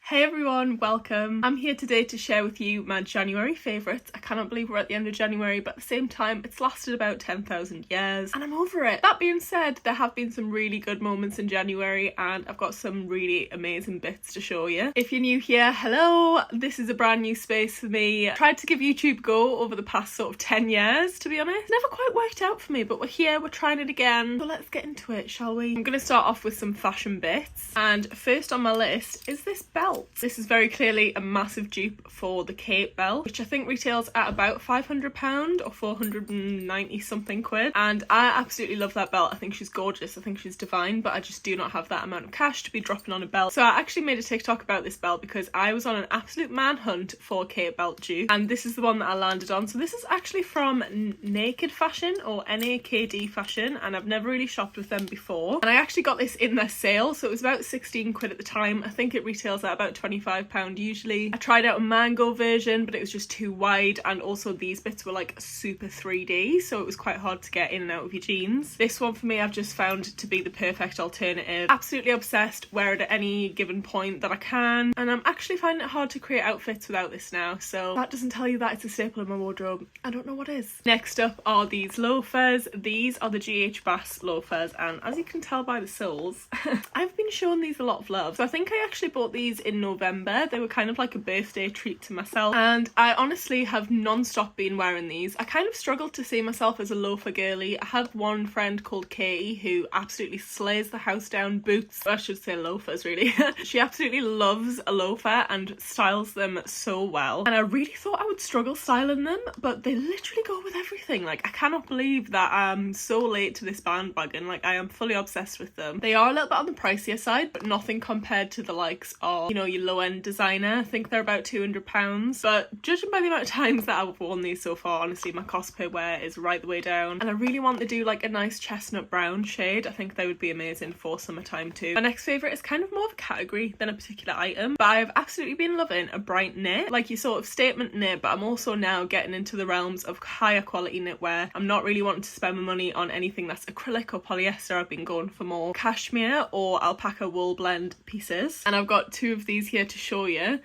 Hey everyone, welcome. I'm here today to share with you my January favourites. I cannot believe we're at the end of January, but at the same time, it's lasted about 10,000 years and I'm over it. That being said, there have been some really good moments in January and I've got some really amazing bits to show you. If you're new here, hello. This is a brand new space for me. I tried to give YouTube a go over the past sort of 10 years, to be honest. Never quite worked out for me, but we're here, we're trying it again. So let's get into it, shall we? I'm going to start off with some fashion bits. And first on my list is this belt. This is very clearly a massive dupe for the Kate belt, which I think retails at about £500 or 490 something quid. And I absolutely love that belt. I think she's gorgeous. I think she's divine, but I just do not have that amount of cash to be dropping on a belt. So I actually made a TikTok about this belt because I was on an absolute manhunt for a Kate belt dupe, and this is the one that I landed on. So this is actually from Naked Fashion or NAKD Fashion, and I've never really shopped with them before. And I actually got this in their sale, so it was about 16 quid at the time. I think it retails at about £25 usually. I tried out a mango version, but it was just too wide, and also these bits were like super 3D, so it was quite hard to get in and out of your jeans. This one for me I've just found to be the perfect alternative. Absolutely obsessed, wear it at any given point that I can, and I'm actually finding it hard to create outfits without this now, so that doesn't tell you that it's a staple in my wardrobe. I don't know what is. Next up are these loafers. These are the GH Bass loafers, and as you can tell by the soles, I've been showing these a lot of love. So I think I actually bought these in November. They were kind of like a birthday treat to myself, and I honestly have non-stop been wearing these. I kind of struggled to see myself as a loafer girly. I have one friend called Katie who absolutely slays the house down boots. I should say loafers really. She absolutely loves a loafer and styles them so well, and I really thought I would struggle styling them, but they literally go with everything. Like, I cannot believe that I'm so late to this bandwagon. Like, I am fully obsessed with them. They are a little bit on the pricier side, but nothing compared to the likes of, you know, your low-end designer. I think they're about £200, but judging by the amount of times that I've worn these so far, honestly my cost per wear is right the way down, and I really want to do like a nice chestnut brown shade. I think they would be amazing for summertime too. My next favourite is kind of more of a category than a particular item, but I've absolutely been loving a bright knit, like your sort of statement knit, but I'm also now getting into the realms of higher quality knitwear. I'm not really wanting to spend my money on anything that's acrylic or polyester. I've been going for more cashmere or alpaca wool blend pieces, and I've got two of these here to show you.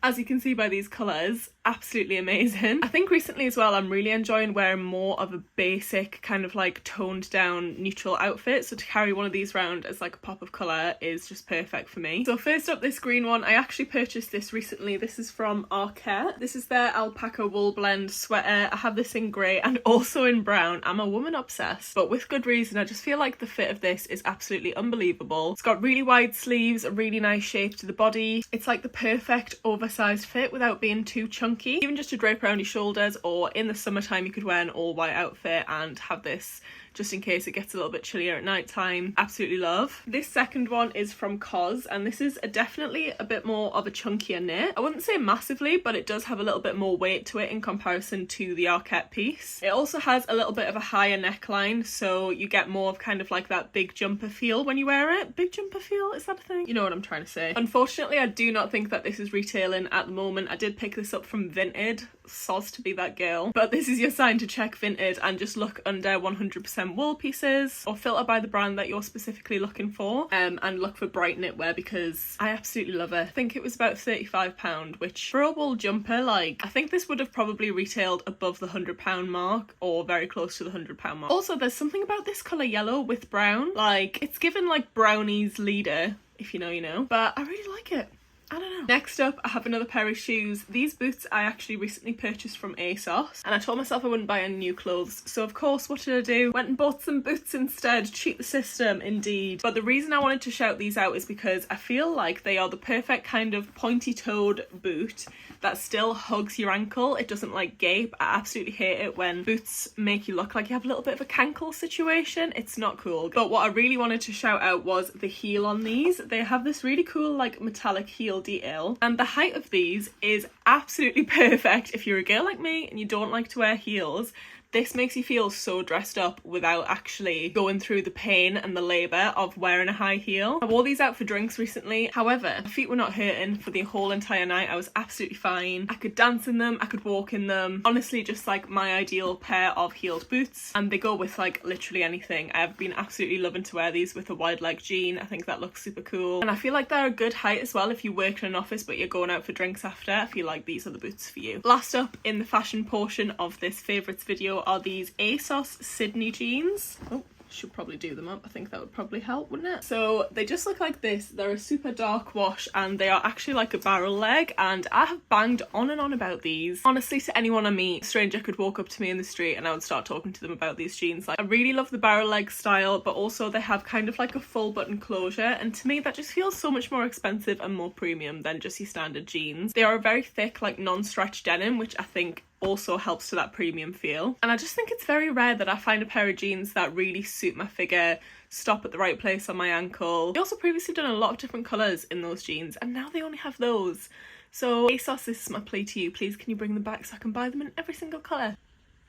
As you can see by these colours, absolutely amazing. I think recently as well I'm really enjoying wearing more of a basic kind of like toned down neutral outfit, so to carry one of these around as like a pop of colour is just perfect for me. So first up, this green one. I actually purchased this recently. This is from Arket. This is their alpaca wool blend sweater. I have this in grey and also in brown. I'm a woman obsessed, but with good reason. I just feel like the fit of this is absolutely unbelievable. It's got really wide sleeves, a really nice shape to the body. It's like the perfect oversized fit without being too chunky. Even just to drape around your shoulders, or in the summertime you could wear an all white outfit and have this just in case it gets a little bit chillier at night time. Absolutely love. This second one is from COS, and this is definitely a bit more of a chunkier knit. I wouldn't say massively, but it does have a little bit more weight to it in comparison to the Arket piece. It also has a little bit of a higher neckline, so you get more of kind of like that big jumper feel when you wear it. Big jumper feel, is that a thing? You know what I'm trying to say. Unfortunately, I do not think that this is retailing at the moment. I did pick this up from Vinted. Soz to be that girl, but this is your sign to check Vinted and just look under 100% wool pieces, or filter by the brand that you're specifically looking for, and look for bright knitwear because I absolutely love it. I think it was about £35, which for a wool jumper, like, I think this would have probably retailed above the £100 mark or very close to the £100 mark. Also, there's something about this colour yellow with brown, like it's given like brownies leader, if you know you know, but I really like it. I don't know. Next up, I have another pair of shoes. These boots I actually recently purchased from ASOS, and I told myself I wouldn't buy any new clothes, so of course what did I do? Went and bought some boots instead. Cheat the system indeed. But the reason I wanted to shout these out is because I feel like they are the perfect kind of pointy-toed boot that still hugs your ankle. It doesn't like gape. I absolutely hate it when boots make you look like you have a little bit of a cankle situation. It's not cool. But what I really wanted to shout out was the heel on these. They have this really cool like metallic heel detail, and the height of these is absolutely perfect if you're a girl like me and you don't like to wear heels. this makes you feel so dressed up without actually going through the pain and the labour of wearing a high heel. I wore these out for drinks recently, however, my feet were not hurting for the whole entire night. I was absolutely fine. I could dance in them, I could walk in them. Honestly, just like my ideal pair of heeled boots, and they go with like literally anything. I've been absolutely loving to wear these with a wide leg jean. I think that looks super cool, and I feel like they're a good height as well if you work in an office but you're going out for drinks after. I feel like these are the boots for you. Last up in the fashion portion of this favourites video are these ASOS Sydney jeans. Oh, should probably do them up. I think that would probably help, wouldn't it? So they just look like this. They're a super dark wash and they are actually like a barrel leg, and I have banged on and on about these. Honestly, to anyone I meet, a stranger could walk up to me in the street and I would start talking to them about these jeans. Like, I really love the barrel leg style, but also they have kind of like a full button closure, and to me that just feels so much more expensive and more premium than just your standard jeans. They are a very thick, like non-stretch denim, which I think also helps to that premium feel, and I just think it's very rare that I find a pair of jeans that really suit my figure, stop at the right place on my ankle. They also previously done a lot of different colours in those jeans, and now they only have those. So ASOS, this is my plea to you, please can you bring them back so I can buy them in every single colour.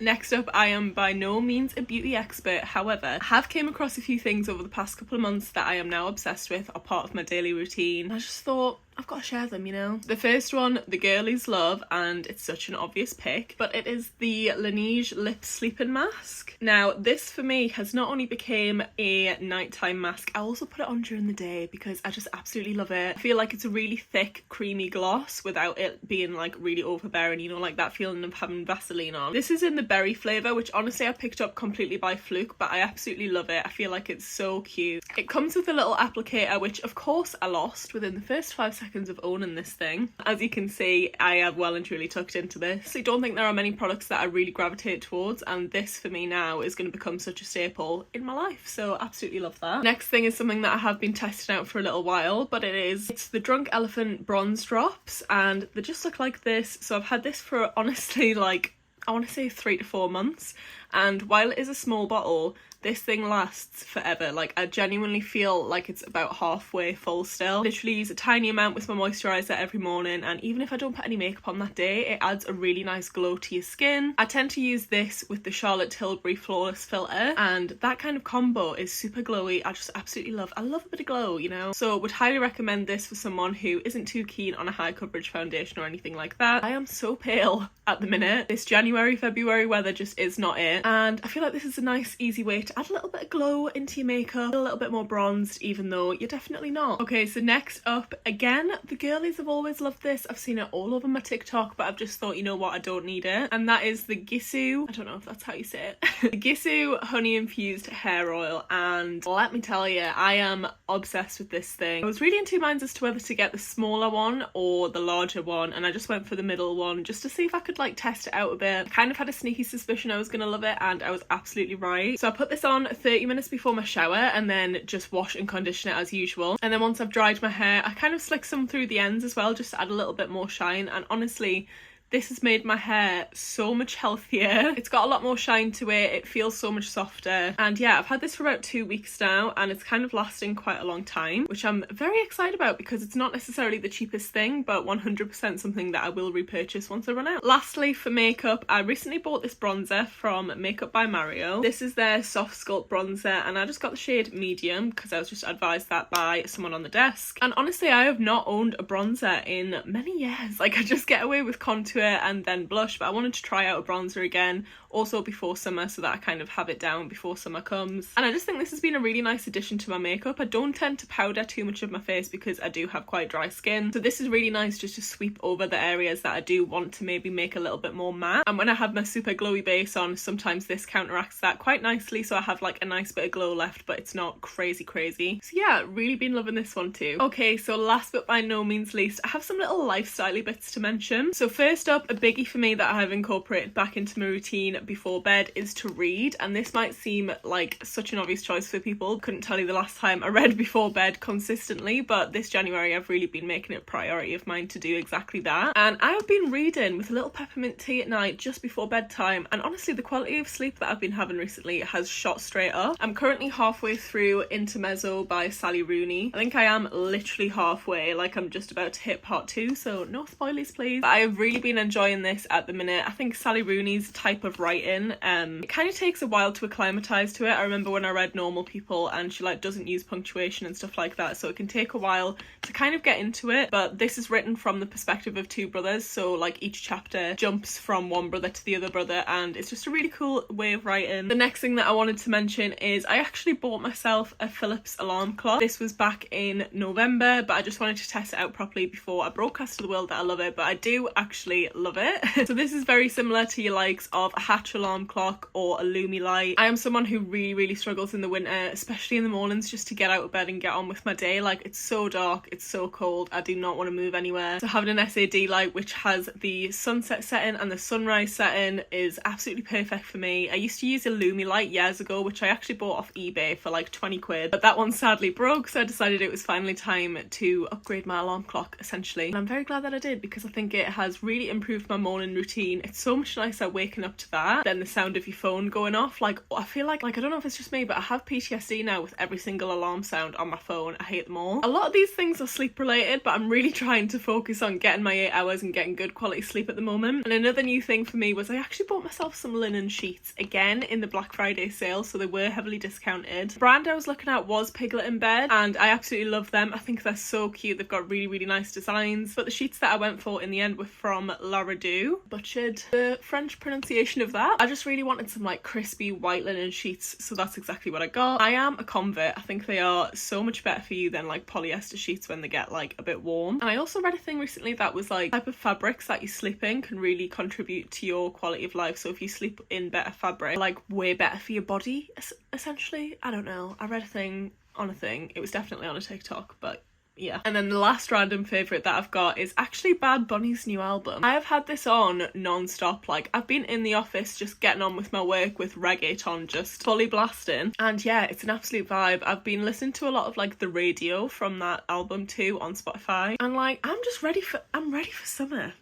Next up, I am by no means a beauty expert, however, I have came across a few things over the past couple of months that I am now obsessed with, are part of my daily routine. I just thought, I've got to share them, you know. The first one, the girlies love, and it's such an obvious pick, but it is the Laneige Lip Sleeping Mask. Now, this for me has not only became a nighttime mask, I also put it on during the day because I just absolutely love it. I feel like it's a really thick, creamy gloss without it being like really overbearing, you know, like that feeling of having Vaseline on. This is in the berry flavour, which honestly I picked up completely by fluke, but I absolutely love it. I feel like it's so cute. It comes with a little applicator, which of course I lost within the first 5 seconds of owning this thing. As you can see, I have well and truly tucked into this. I don't think there are many products that I really gravitate towards, and this for me now is going to become such a staple in my life, so absolutely love that. Next thing is something that I have been testing out for a little while, but it's the Drunk Elephant Bronze Drops, and they just look like this. So I've had this for honestly like, I want to say 3 to 4 months, and while it is a small bottle, this thing lasts forever. Like, I genuinely feel like it's about halfway full still. Literally use a tiny amount with my moisturiser every morning, and even if I don't put any makeup on that day, it adds a really nice glow to your skin. I tend to use this with the Charlotte Tilbury Flawless Filter, and that kind of combo is super glowy. I just absolutely love. I love a bit of glow, you know? So would highly recommend this for someone who isn't too keen on a high coverage foundation or anything like that. I am so pale at the minute. This January, February weather just is not it, and I feel like this is a nice, easy way to add a little bit of glow into your makeup, feel a little bit more bronzed even though you're definitely not. Okay, so next up, again, the girlies have always loved this. I've seen it all over my TikTok, but I've just thought, you know what, I don't need it, and that is the Gisou, I don't know if that's how you say it, the Gisou honey infused hair oil, and let me tell you, I am obsessed with this thing. I was really in two minds as to whether to get the smaller one or the larger one, and I just went for the middle one just to see if I could like test it out a bit. I kind of had a sneaky suspicion I was gonna love it, and I was absolutely right. So I put this on 30 minutes before my shower and then just wash and condition it as usual, and then once I've dried my hair I kind of slick some through the ends as well just to add a little bit more shine, and honestly this has made my hair so much healthier. It's got a lot more shine to it, it feels so much softer, and yeah, I've had this for about 2 weeks now and it's kind of lasting quite a long time, which I'm very excited about because it's not necessarily the cheapest thing, but 100% something that I will repurchase once I run out. Lastly, for makeup, I recently bought this bronzer from Makeup by Mario. This is their Soft Sculpt bronzer, and I just got the shade medium because I was just advised that by someone on the desk, and honestly I have not owned a bronzer in many years. Like, I just get away with contour and then blush, but I wanted to try out a bronzer again, also before summer, so that I kind of have it down before summer comes, and I just think this has been a really nice addition to my makeup. I don't tend to powder too much of my face because I do have quite dry skin, so this is really nice just to sweep over the areas that I do want to maybe make a little bit more matte, and when I have my super glowy base on, sometimes this counteracts that quite nicely, so I have like a nice bit of glow left, but it's not crazy. So yeah, really been loving this one too. Okay, so last but by no means least, I have some little lifestyle-y bits to mention. So first up, a biggie for me that I have incorporated back into my routine before bed is to read, and this might seem like such an obvious choice for people. Couldn't tell you the last time I read before bed consistently, but this January I've really been making it a priority of mine to do exactly that, and I have been reading with a little peppermint tea at night just before bedtime, and honestly the quality of sleep that I've been having recently has shot straight up. I'm currently halfway through Intermezzo by Sally Rooney. I think I am literally halfway, like I'm just about to hit part 2, so no spoilers please. But I have really been been enjoying this at the minute. I think Sally Rooney's type of writing, it kind of takes a while to acclimatise to it. I remember when I read Normal People and she like doesn't use punctuation and stuff like that, so it can take a while to kind of get into it. But this is written from the perspective of two brothers, so like each chapter jumps from one brother to the other brother, and it's just a really cool way of writing. The next thing that I wanted to mention is I actually bought myself a Philips alarm clock. This was back in November, but I just wanted to test it out properly before I broadcast to the world that I love it, but I do actually love it. So this is very similar to your likes of a Hatch alarm clock or a Lumilight. I am someone who really struggles in the winter, especially in the mornings, just to get out of bed and get on with my day. Like, it's so dark, it's so cold, I do not want to move anywhere. So having an SAD light which has the sunset setting and the sunrise setting is absolutely perfect for me. I used to use a Lumilight years ago, which I actually bought off eBay for like 20 quid, but that one sadly broke, so I decided it was finally time to upgrade my alarm clock essentially. And I'm very glad that I did, because I think it has really improved my morning routine. It's so much nicer waking up to that than the sound of your phone going off. Like, I feel like I don't know if it's just me, but I have PTSD now with every single alarm sound on my phone. I hate them all. A lot of these things are sleep related, but I'm really trying to focus on getting my 8 hours and getting good quality sleep at the moment. And another new thing for me was I actually bought myself some linen sheets again in the Black Friday sale, so they were heavily discounted. The brand I was looking at was Piglet in Bed, and I absolutely love them. I think they're so cute. They've got really nice designs, but the sheets that I went for in the end were from La Redoux. Butchered the French pronunciation of that. I just really wanted some like crispy white linen sheets, so that's exactly what I got. I am a convert. I think they are so much better for you than like polyester sheets when they get like a bit warm. And I also read a thing recently that was like type of fabrics that you sleep in can really contribute to your quality of life. So if you sleep in better fabric, like way better for your body essentially. I don't know, I read a thing on a thing, it was definitely on a TikTok, but yeah. And then the last random favourite that I've got is actually Bad Bunny's new album. I have had this on non-stop. Like, I've been in the office just getting on with my work with reggaeton just fully blasting, and yeah, it's an absolute vibe. I've been listening to a lot of like the radio from that album too on Spotify, and like I'm ready for summer.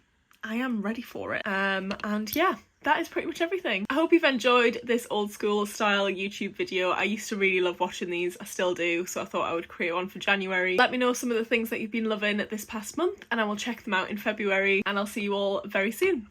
I am ready for it. And yeah, that is pretty much everything. I hope you've enjoyed this old school style YouTube video. I used to really love watching these, I still do, so I thought I would create one for January. Let me know some of the things that you've been loving this past month and I will check them out in February, and I'll see you all very soon.